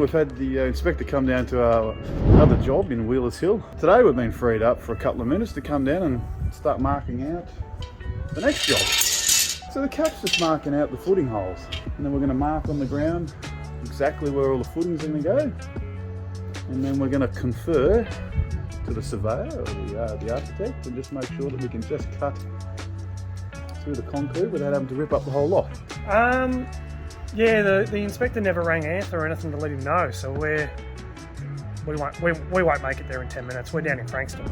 we've had the inspector come down to our other job in Wheelers Hill. Today we've been freed up for a couple of minutes to come down and start marking out the next job. So the cap's just marking out the footing holes, and then we're going to mark on the ground exactly where all the footings are going to go, and then we're going to confer to the surveyor or the architect and just make sure that we can just cut through the concrete without having to rip up the whole lot. Yeah, the inspector never rang Anth or anything to let him know, so we won't make it there in 10 minutes. We're down in Frankston.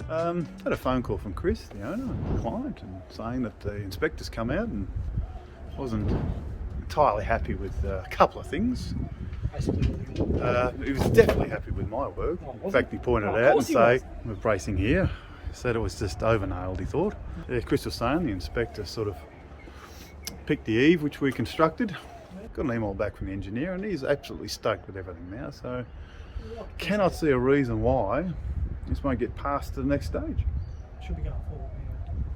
Had a phone call from Chris, the owner and the client, and saying that the inspector's come out and wasn't entirely happy with a couple of things. He was definitely happy with my work. In fact, he pointed it out and said, we're bracing here. He said it was just over-nailed, he thought. Yeah, Chris was saying the inspector sort of picked the eave which we constructed. Got an email back from the engineer and he's absolutely stoked with everything now, so cannot see a reason why this won't get past to the next stage. Should be going forward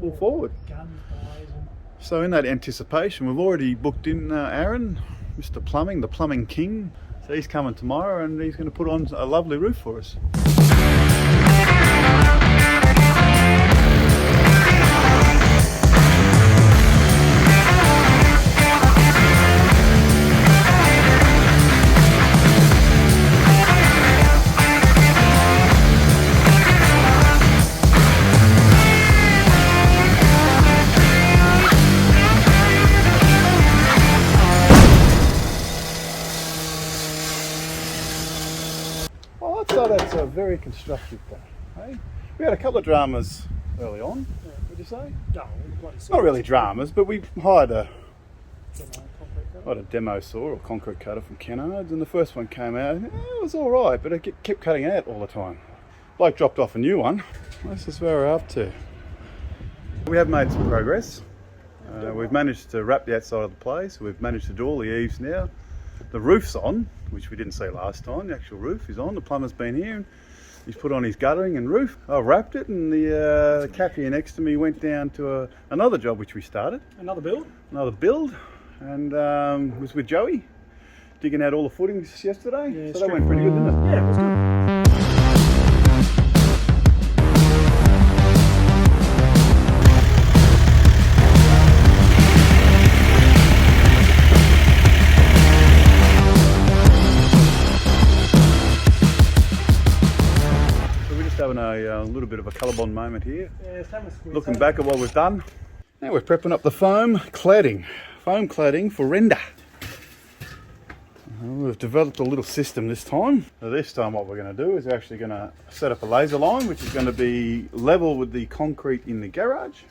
now. All forward. Guns, boys, and... So in that anticipation, we've already booked in Aaron, Mr. Plumbing, the Plumbing King. So he's coming tomorrow and he's going to put on a lovely roof for us. So that's a very constructive day. Hey? We had a couple of dramas early on, would you say? No, not really dramas, but we hired a demo saw or concrete cutter from Kennards, and the first one came out, it was alright, but it kept cutting out all the time. Bloke dropped off a new one. This is where we're up to. We have made some progress. We've managed to wrap the outside of the place, we've managed to do all the eaves now. The roof's on, which we didn't see last time. The actual roof is on. The plumber's been here and he's put on his guttering and roof. I wrapped it, and the cap here next to me went down to another job which we started. Another build, and was with Joey, digging out all the footings yesterday. Yeah, so that went pretty good, didn't it? Yeah, it was good. Having a little bit of a colorbond moment here. Yeah, looking back at what we've done. Now we're prepping up the foam cladding for render. We've developed a little system this time. So this time what we're going to do is we're actually going to set up a laser line which is going to be level with the concrete in the garage.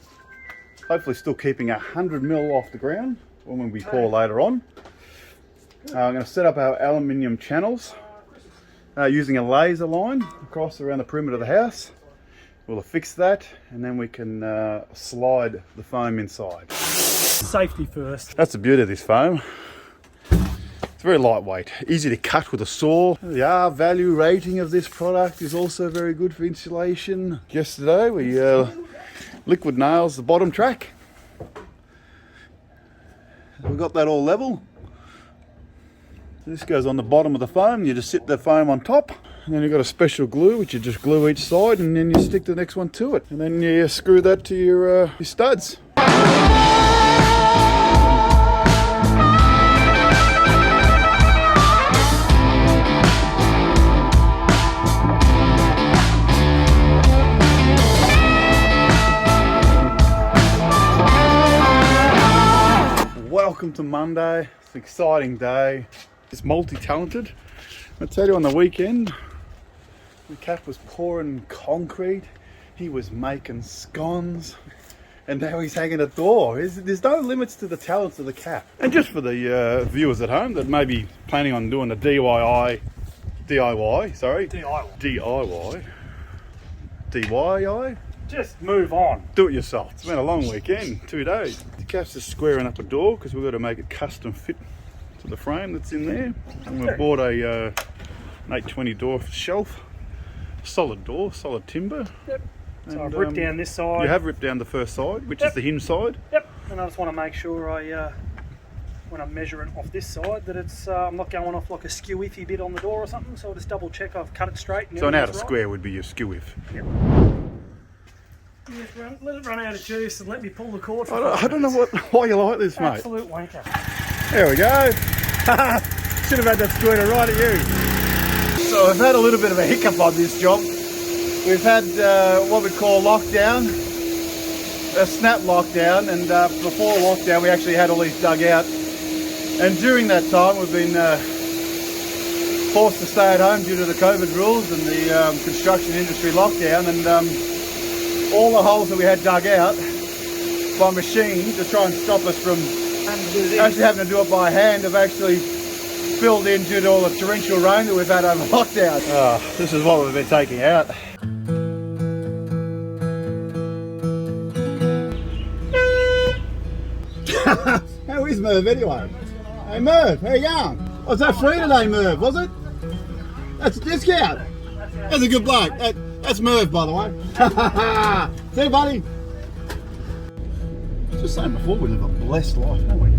Hopefully still keeping 100mm off the ground when we pour later on. I'm going to set up our aluminium channels. Using a laser line across around the perimeter of the house. We'll affix that and then we can slide the foam inside. Safety first. That's the beauty of this foam. It's very lightweight, easy to cut with a saw. The R value rating of this product is also very good for insulation. Yesterday we liquid nails the bottom track. We've got that all level. This goes on the bottom of the foam, you just sit the foam on top, and then you've got a special glue which you just glue each side, and then you stick the next one to it, and then you screw that to your studs. Welcome to Monday. It's an exciting day. It's multi-talented. I tell you, on the weekend, the cap was pouring concrete, he was making scones, and now he's hanging a door. There's no limits to the talents of the cap. And just for the viewers at home that may be planning on doing a DIY, Just move on. Do it yourself. It's been a long weekend, 2 days. The cap's just squaring up a door because we've got to make it custom fit to the frame that's in there. And we bought an 820 door shelf, solid door, solid timber. Yep. So I've ripped down this side. You have ripped down the first side, which is the hinge side. Yep. And I just want to make sure I when I'm measuring off this side that it's I'm not going off like a skew iffy bit on the door or something. So I'll just double check I've cut it straight. And So an outer everything's right. square would be your skew if. Yep. Just let it run out of juice and let me pull the cord. For I don't know why you like this, mate. Absolute wanker. There we go. Should have had that squirter right at you. So we've had a little bit of a hiccup on this job. We've had what we call lockdown, a snap lockdown, and before lockdown we actually had all these dug out. And during that time we've been forced to stay at home due to the COVID rules and the construction industry lockdown, and all the holes that we had dug out by machine to try and stop us from actually having to do it by hand have actually filled in due to all the torrential rain that we've had over lockdown. Oh, this is what we've been taking out. How is Merv anyway? Hey Merv, how you going? Was that free today, Merv, was it? That's a discount. That's a good bloke. That's Merv, by the way. See you, buddy. Just saying before, we live a blessed life, don't we?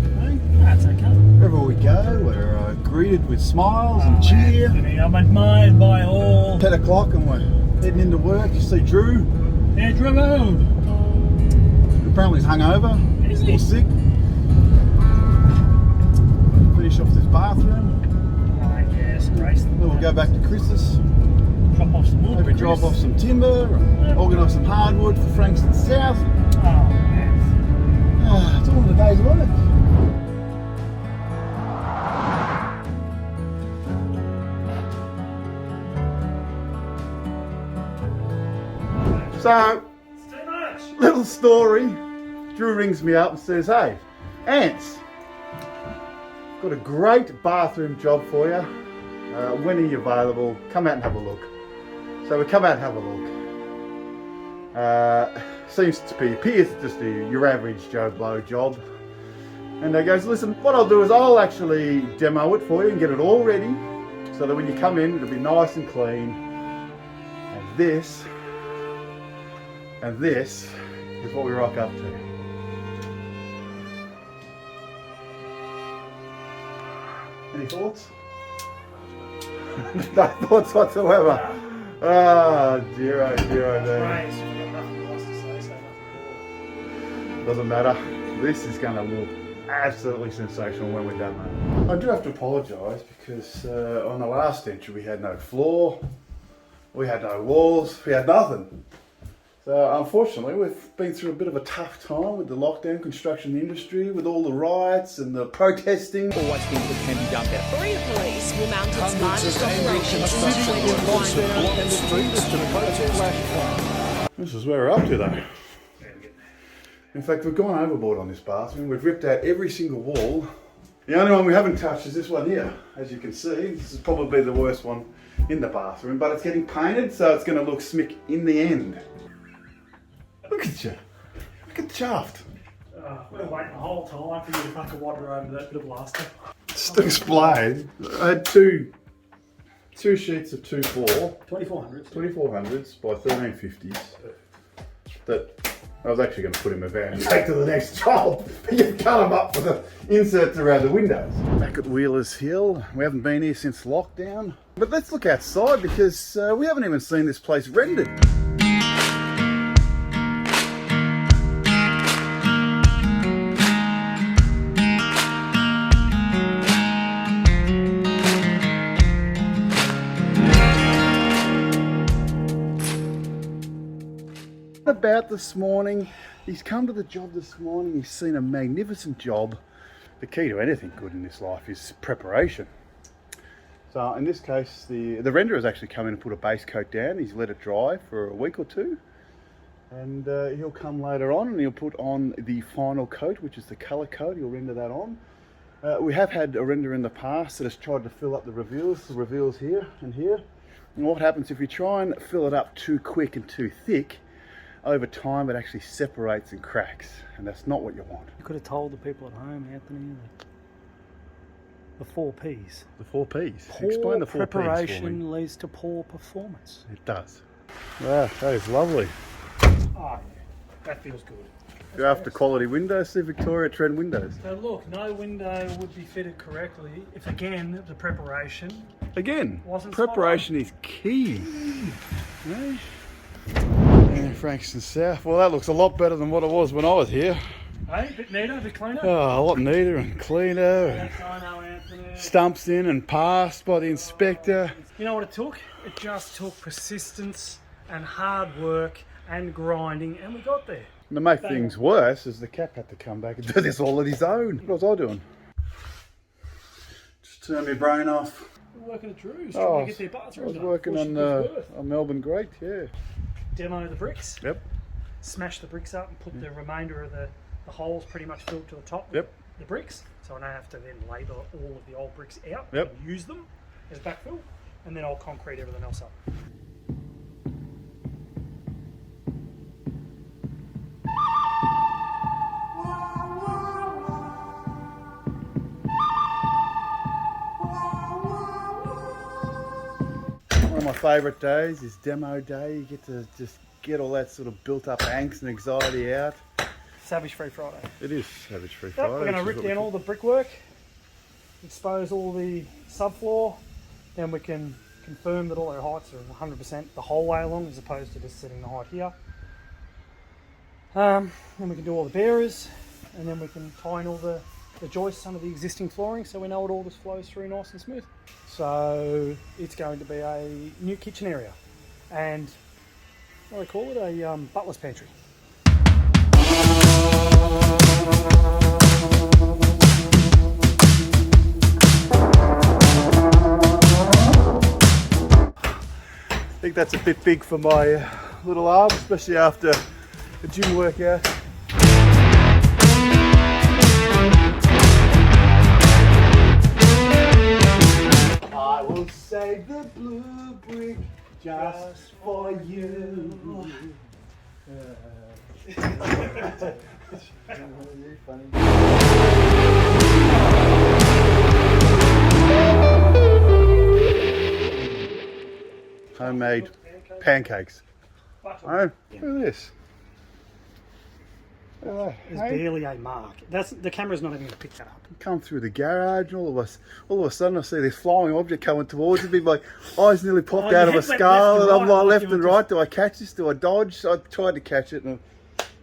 That's okay. Wherever we go, we're greeted with smiles and cheer. I'm admired by all. 10 o'clock and we're heading into work. You see Drew. Yeah, Drew. Apparently he's hungover. Is he? Or sick. Finish off this bathroom. Yes, Grace. Then we'll go back to Chris's. Drop off some wood. Maybe drop off some timber, and organise some hardwood for Frankston South. Oh, man. It's all in the day's work. So, It's too much. little story. Drew rings me up and says, "Hey, Ants, got a great bathroom job for you. When are you available? Come out and have a look." So we come out and have a look. Appears just your average Joe Blow job. And he goes, "Listen, what I'll do is I'll actually demo it for you and get it all ready so that when you come in, it'll be nice and clean. And this is what we rock up to." Any thoughts? No thoughts whatsoever. Ah, dear, oh dear, oh dear. Grace, we've got nothing else to say, so nothing. Doesn't matter. This is going to look absolutely sensational when we're done, mate. I do have to apologise because on the last entry we had no floor, we had no walls, we had nothing. So unfortunately we've been through a bit of a tough time with the lockdown construction industry, with all the riots and the protesting. Always think that can be done better. Korea Police will mount its Hundreds largest of operation ambulance since trucks were lost and blocked the streets to protest. This is where we're up to though. In fact, we've gone overboard on this bathroom. We've ripped out every single wall. The only one we haven't touched is this one here. As you can see, this is probably the worst one in the bathroom, but it's getting painted, so it's going to look smick in the end. Look at you. Look at the shaft. We've been waiting the whole time for you to fucking water over that bit of plaster. Just to explain, I had two sheets of 2x4, 2400s. 2400s by 1350s that I was actually going to put in my van and take to the next job. But you've cut them up for the inserts around the windows. Back at Wheelers Hill, we haven't been here since lockdown. But let's look outside because we haven't even seen this place rendered. About this morning, he's come to the job this morning, he's seen a magnificent job. The key to anything good in this life is preparation. So in this case, the renderer has actually come in and put a base coat down. He's let it dry for a week or two, and he'll come later on and he'll put on the final coat, which is the colour coat. He'll render that on. We have had a renderer in the past that has tried to fill up the reveals here and here. And what happens if you try and fill it up too quick and too thick, over time it actually separates and cracks, and that's not what you want. You could have told the people at home, Anthony, the 4 Ps. The 4 Ps. Poor Explain the 4 Ps for me. preparation leads to poor performance. It does. Wow, that is lovely. Oh yeah, that feels good. If you're after quality windows, see Victoria Trend Windows. So look, no window would be fitted correctly if, again, the preparation. Again, Wasn't preparation is key. Eh? And Frankston South. Well, that looks a lot better than what it was when I was here. Hey, bit neater, bit cleaner. Oh, a lot neater and cleaner. And Yes, I know, Anthony. stumps in and passed by the inspector. You know what it took? It just took persistence and hard work and grinding, and we got there. And to make things worse, is the cap had to come back and do this all on his own. What was I doing? Just turn my brain off. We're working at Drew's, Oh, trying to get their I bathroom was done working before on, she gives birth. Melbourne Great, yeah. Demo the bricks, Yep, smash the bricks up and put the remainder of the holes pretty much filled to the top with Yep. the bricks, so I don't have to then labour all of the old bricks out Yep. and use them as backfill, and then I'll concrete everything else up. one of my favourite days is demo day. You get to just get all that sort of built up angst and anxiety out. Savage Free Friday. It is Savage Free Yep, Friday. we're going to which is rip what we down all the brickwork, expose all the subfloor, then we can confirm that all our heights are 100% the whole way along as opposed to just setting the height here. Then we can do all the bearers, and then we can tie in all the joists under the existing flooring so we know it all just flows through nice and smooth. So it's going to be a new kitchen area and what do I call it? A butler's pantry. I think that's a bit big for my little arm, especially after a gym workout. I will save the blue brick just for you. Homemade pancakes. Oh, look at this. Look at that. There's Hey? barely a mark. That's the camera's not even going to pick that up. Come through the garage, and all of a sudden I see this flying object coming towards me. My eyes nearly popped Oh, out of you my went skull, left and and I'm right, like like left you and were right. Do I catch this? Do I dodge? I tried to catch it, and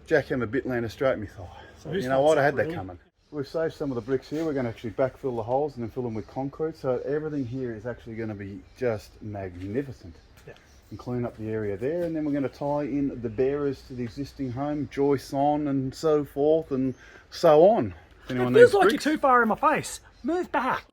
jackhammer bit landed straight in my thigh. So whose You know what? fault's I that, had that really? coming. We've saved some of the bricks here. We're going to actually backfill the holes and then fill them with concrete. So everything here is actually going to be just magnificent. Yeah. And clean up the area there, and then we're going to tie in the bearers to the existing home, joists on and so forth and so on. If It anyone feels needs like bricks. you're too far in my face. Move back.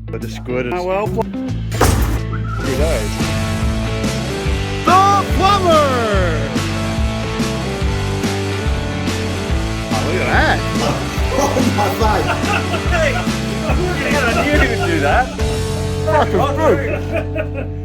I just squirted. Oh, well, Look at those. The plumber! Oh, look at that. hey, I knew he would do that. Fucking fruit.